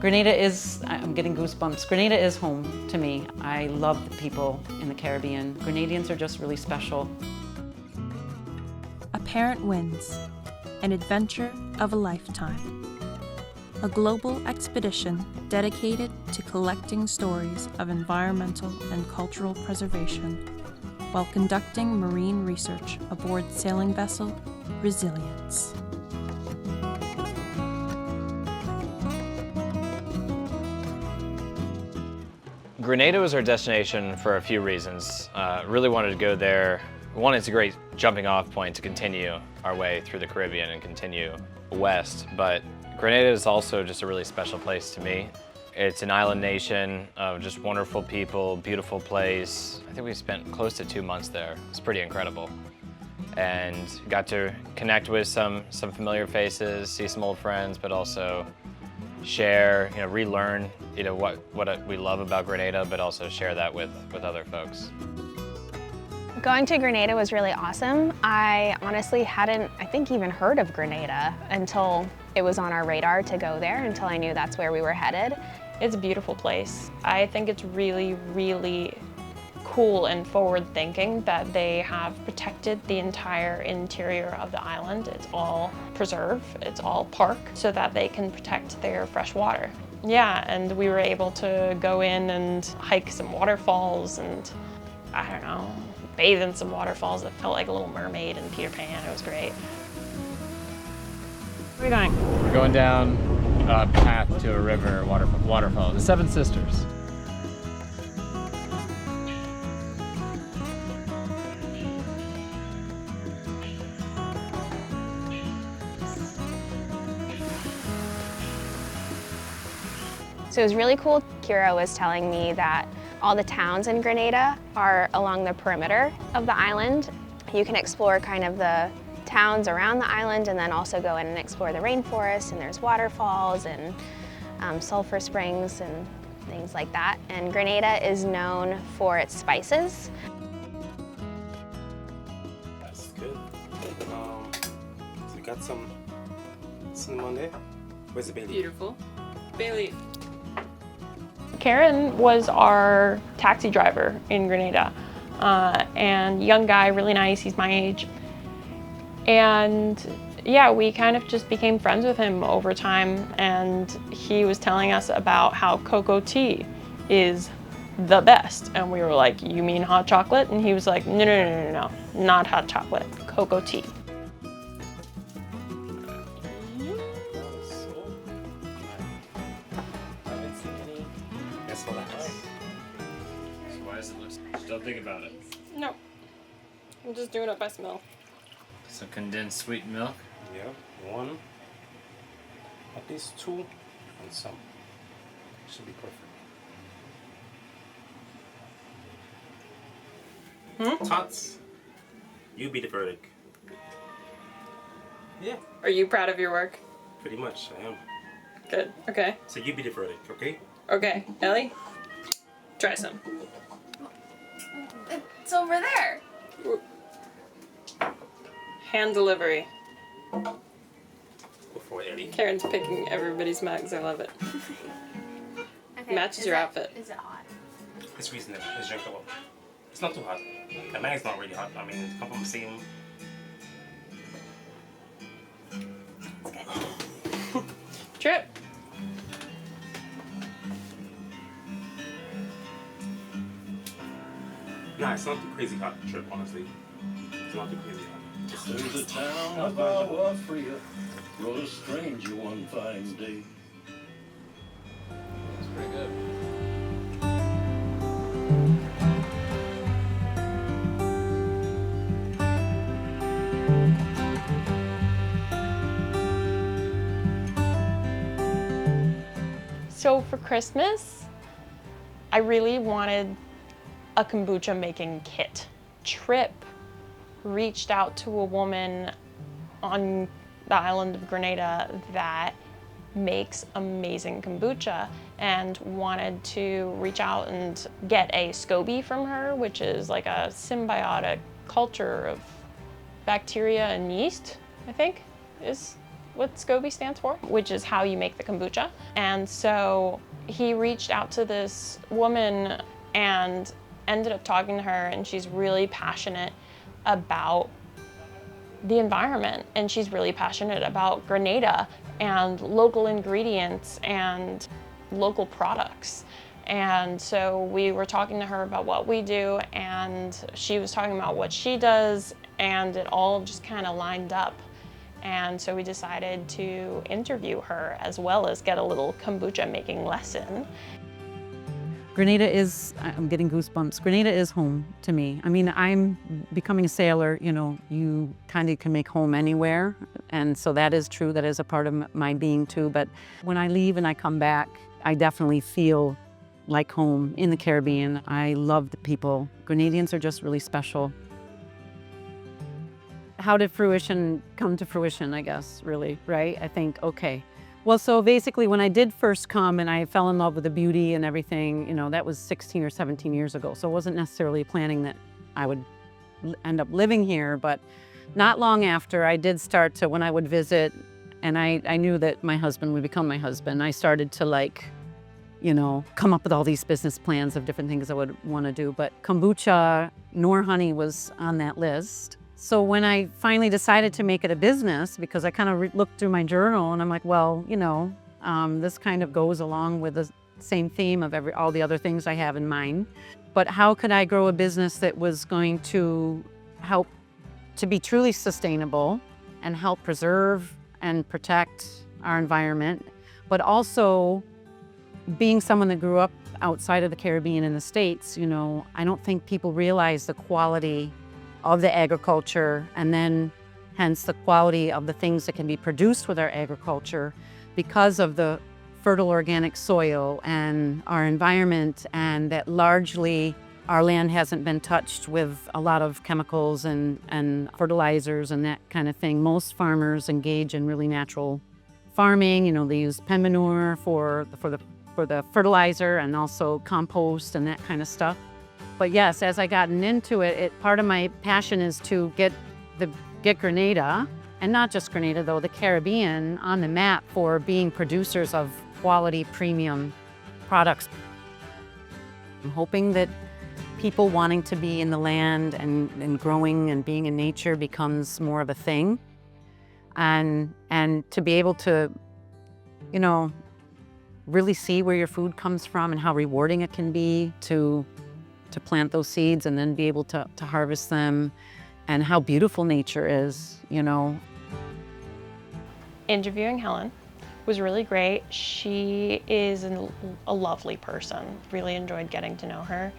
Grenada is, I'm getting goosebumps, Grenada is home to me. I love the people in the Caribbean. Grenadians are just really special. A Parent Wins, an adventure of a lifetime. A global expedition dedicated to collecting stories of environmental and cultural preservation while conducting marine research aboard sailing vessel Resilience. Grenada was our destination for a few reasons. Really wanted to go there. One, it's a great jumping off point to continue our way through the Caribbean and continue west, but Grenada is also just a really special place to me. It's an island nation of just wonderful people, beautiful place. I think we spent close to 2 months there. It's pretty incredible. And got to connect with some familiar faces, see some old friends, but also share, relearn, what we love about Grenada, but also share that with other folks. Going to Grenada was really awesome. I honestly hadn't, even heard of Grenada until it was on our radar to go there, until I knew that's where we were headed. It's a beautiful place. I think it's really, really cool and forward-thinking that they have protected the entire interior of the island. It's all preserve, it's all park, so that they can protect their fresh water. Yeah, and we were able to go in and hike some waterfalls and, bathe in some waterfalls that felt like a little mermaid and Peter Pan. It was great. Where are we going? We're going down a path to a river waterfall, the Seven Sisters. So it was really cool. Kira was telling me that all the towns in Grenada are along the perimeter of the island. You can explore kind of the towns around the island and then also go in and explore the rainforest, and there's waterfalls and sulfur springs and things like that. And Grenada is known for its spices. That's good. So we got some cinnamon there. Where's the bay leaf? Beautiful. Bay leaf. Karen was our taxi driver in Grenada, and young guy, really nice, he's my age. And yeah, we kind of just became friends with him over time, and he was telling us about how cocoa tea is the best. And we were like, you mean hot chocolate? And he was like, no, not hot chocolate, cocoa tea. Why does it look? Don't think about it. No, I'm just doing it by smell. So condensed sweetened milk. Yeah, one, at least two, and some. Should be perfect. Tots, you be the verdict. Yeah. Are you proud of your work? Pretty much, I am. Good, okay. So you be the verdict, okay? Okay, Ellie, try some. It's over there. Hand delivery. Go for it, Ellie. Karen's picking everybody's mugs, I love it. Okay, Matches your outfit. Is it hot? It's reasonable. It's drinkable. It's not too hot. The mango's not really hot. I mean, it's come from the same. Trip. Nah, it's not too crazy hot, Trip, honestly. It's not too crazy hot. There's a town about Wafria, grows strange one fine day. That's pretty good. So for Christmas, I really wanted a kombucha making kit. Trip reached out to a woman on the island of Grenada that makes amazing kombucha and wanted to reach out and get a SCOBY from her, which is like a symbiotic culture of bacteria and yeast, I think is what SCOBY stands for, which is how you make the kombucha. And so he reached out to this woman and ended up talking to her, and she's really passionate about the environment, and she's really passionate about Grenada and local ingredients and local products. And so we were talking to her about what we do, and she was talking about what she does, and it all just kind of lined up. And so we decided to interview her as well as get a little kombucha making lesson. Grenada is, I'm getting goosebumps, Grenada is home to me. I mean, I'm becoming a sailor, you know, you kind of can make home anywhere. And so that is true, that is a part of my being too. But when I leave and I come back, I definitely feel like home in the Caribbean. I love the people. Grenadians are just really special. How did fruition come to fruition, I guess, really, right? I think, okay. Well, so basically when I did first come and I fell in love with the beauty and everything, you know, that was 16 or 17 years ago. So I wasn't necessarily planning that I would end up living here, but not long after I did start to, when I would visit, and I knew that my husband would become my husband, I started to like, you know, come up with all these business plans of different things I would want to do. But kombucha nor honey was on that list. So when I finally decided to make it a business, because I kind of looked through my journal and I'm like, well, you know, this kind of goes along with the same theme of all the other things I have in mind. But how could I grow a business that was going to help to be truly sustainable and help preserve and protect our environment, but also being someone that grew up outside of the Caribbean in the States, you know, I don't think people realize the quality of the agriculture and then hence the quality of the things that can be produced with our agriculture because of the fertile organic soil and our environment, and that largely our land hasn't been touched with a lot of chemicals and fertilizers and that kind of thing. Most farmers engage in really natural farming. You know, they use pen manure for the fertilizer and also compost and that kind of stuff. But yes, as I gotten into it, part of my passion is to get Grenada, and not just Grenada though, the Caribbean on the map for being producers of quality premium products. I'm hoping that people wanting to be in the land and growing and being in nature becomes more of a thing. And to be able to, you know, really see where your food comes from and how rewarding it can be to plant those seeds and then be able to harvest them, and how beautiful nature is, you know. Interviewing Helen was really great. She is a lovely person. Really enjoyed getting to know her,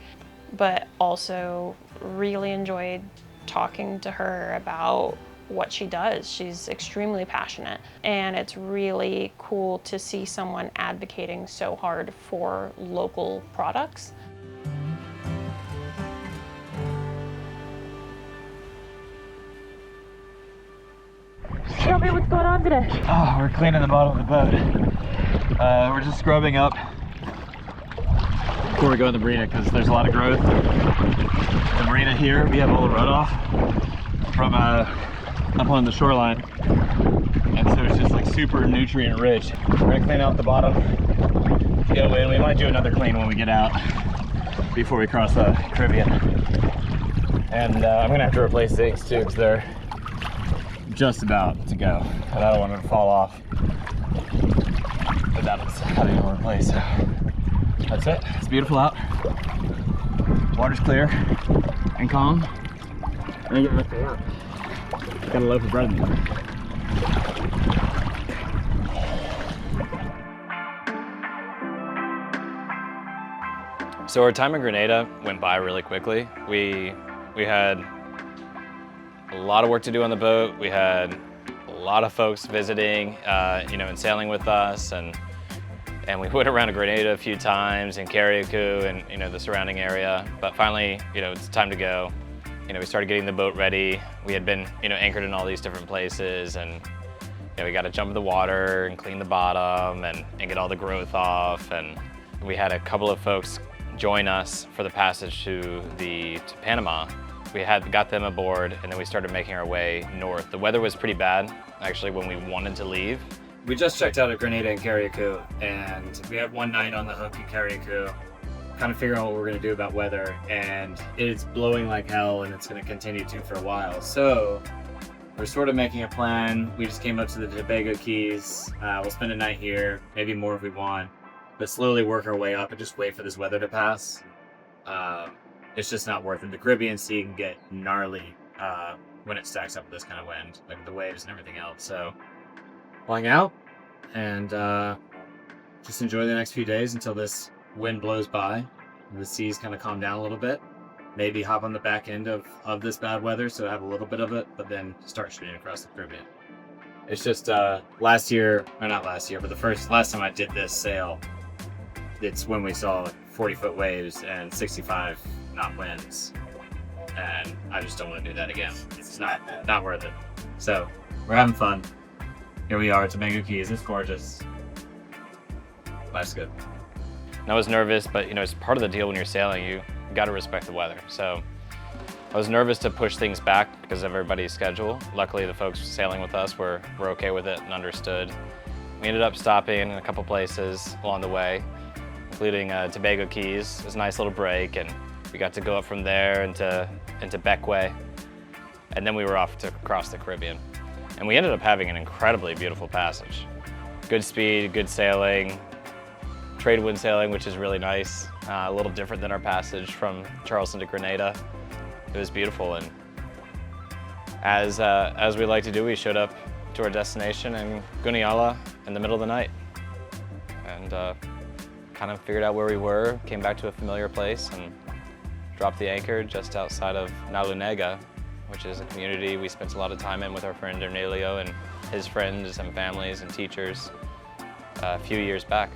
but also really enjoyed talking to her about what she does. She's extremely passionate, and it's really cool to see someone advocating so hard for local products. Tell me what's going on today. Oh, we're cleaning the bottom of the boat. We're just scrubbing up before we go in the marina because there's a lot of growth. The marina here, we have all the runoff from up on the shoreline, and so it's just like super nutrient rich. We're gonna clean out the bottom, go in. We might do another clean when we get out before we cross the Caribbean. And I'm gonna have to replace zincs too because they're just about to go, and I don't want them to fall off. But that's how they're gonna replace. So that's it. It's beautiful out. Water's clear and calm. I ain't gonna lift it out. Got a loaf of bread in there. So our time in Grenada went by really quickly. We had a lot of work to do on the boat. We had a lot of folks visiting, you know, and sailing with us, and we went around to Grenada a few times, and Carriacou, and you know, the surrounding area. But finally, you know, it's time to go. You know, we started getting the boat ready. We had been, you know, anchored in all these different places, and you know, we got to jump in the water and clean the bottom and get all the growth off. And we had a couple of folks join us for the passage to Panama. we got them aboard, and then we started making our way north. The weather was pretty bad, actually, when we wanted to leave. We just checked out of Grenada and Carriacou, and we had one night on the hook in Carriacou, kind of figuring out what we're going to do about weather, and it's blowing like hell, and it's going to continue to for a while. So we're sort of making a plan. We just came up to the Tobago Keys. We'll spend a night here, maybe more if we want, but slowly work our way up and just wait for this weather to pass. It's just not worth it. The Caribbean Sea can get gnarly when it stacks up with this kind of wind, like the waves and everything else. So flying out and just enjoy the next few days until this wind blows by and the seas kind of calm down a little bit. Maybe hop on the back end of this bad weather, so have a little bit of it, but then start shooting across the Caribbean. It's just last year, or not last year, but last time I did this sail, it's when we saw 40-foot waves and 65 knot winds, and I just don't want to do that again. It's not worth it. So we're having fun. Here we are at Tobago Keys. It's gorgeous. Life's good. And I was nervous, but it's part of the deal when you're sailing. You got to respect the weather. So I was nervous to push things back because of everybody's schedule. Luckily, the folks sailing with us were okay with it and understood. We ended up stopping in a couple places along the way, including Tobago Keys. It was a nice little break, and we got to go up from there into Bequia, and then we were off to cross the Caribbean. And we ended up having an incredibly beautiful passage. Good speed, good sailing, trade wind sailing, which is really nice. A little different than our passage from Charleston to Grenada. It was beautiful, and as we like to do, we showed up to our destination in Guniala in the middle of the night, and kind of figured out where we were, came back to a familiar place, and dropped the anchor just outside of Nalunega, which is a community we spent a lot of time in with our friend Ernelio and his friends and families and teachers a few years back.